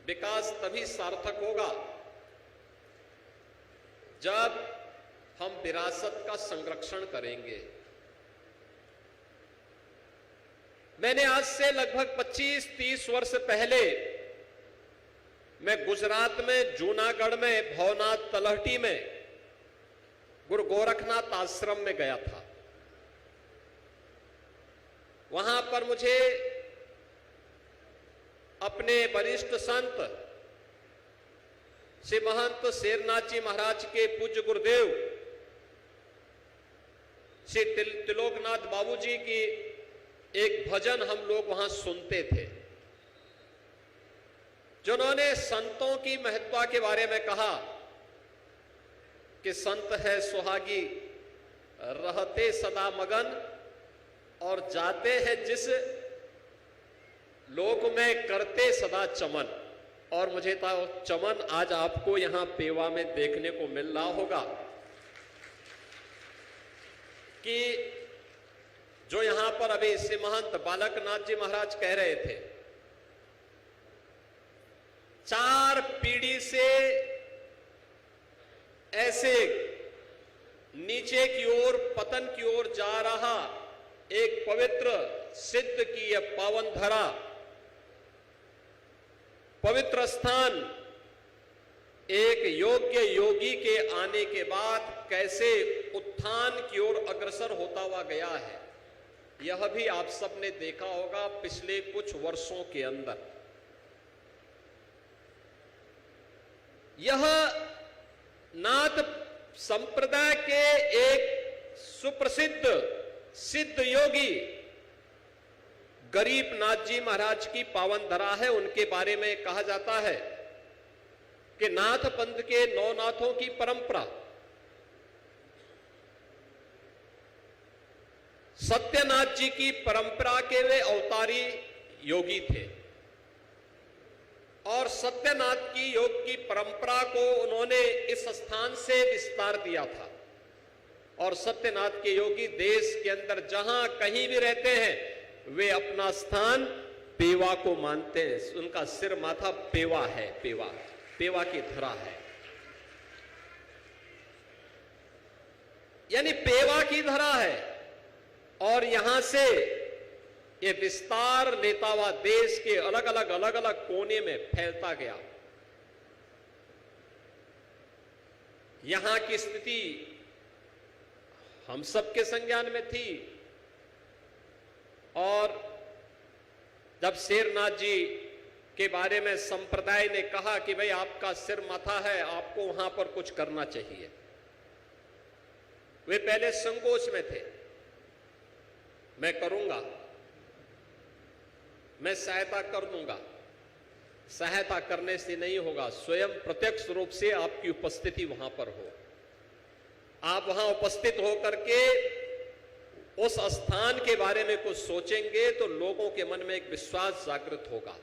विकास तभी सार्थक होगा जब हम विरासत का संरक्षण करेंगे। मैंने आज से लगभग 25-30 वर्ष पहले मैं गुजरात में जूनागढ़ में भवनाथ तलहटी में गुरु गोरखनाथ आश्रम में गया था। वहां पर मुझे अपने वरिष्ठ संत श्री महंत शेरनाथ जी महाराज के पूज्य गुरुदेव श्री त्रिलोकनाथ बाबू जी की एक भजन हम लोग वहां सुनते थे, जिन्होंने संतों की महत्ता के बारे में कहा कि संत है सुहागी रहते सदा मगन और जाते हैं जिस लोक में करते सदा चमन। और मुझे तो चमन आज आपको यहां पेवा में देखने को मिल रहा होगा कि जो यहां पर अभी श्री महंत बालकनाथ जी महाराज कह रहे थे, 4 पीढ़ी से ऐसे नीचे की ओर पतन की ओर जा रहा एक पवित्र सिद्ध की यह पावन धरा, पवित्र स्थान एक योग्य योगी के आने के बाद कैसे उत्थान की ओर अग्रसर होता हुआ गया है, यह भी आप सबने देखा होगा पिछले कुछ वर्षों के अंदर। यह नाथ संप्रदाय के एक सुप्रसिद्ध सिद्ध योगी गरीबनाथ जी महाराज की पावन धरा है। उनके बारे में कहा जाता है कि नाथ पंथ के 9 नाथों की परंपरा सत्यनाथ जी की परंपरा के वे अवतारी योगी थे और सत्यनाथ की योग की परंपरा को उन्होंने इस स्थान से विस्तार दिया था। और सत्यनाथ के योगी देश के अंदर जहां कहीं भी रहते हैं वे अपना स्थान पेवा को मानते हैं। उनका सिर माथा पेवा है, पेवा की धरा है, यानी पेवा की धरा है। और यहां से ये विस्तार लेता हुआ देश के अलग अलग कोने में फैलता गया। यहां की स्थिति हम सबके संज्ञान में थी और जब शेरनाथ जी के बारे में संप्रदाय ने कहा कि भाई आपका सिर माथा है, आपको वहां पर कुछ करना चाहिए, वे पहले संकोच में थे। मैं करूंगा, मैं सहायता कर दूंगा। सहायता करने से नहीं होगा, स्वयं प्रत्यक्ष रूप से आपकी उपस्थिति वहां पर हो। आप वहां उपस्थित होकर के उस स्थान के बारे में कुछ सोचेंगे तो लोगों के मन में एक विश्वास जागृत होगा।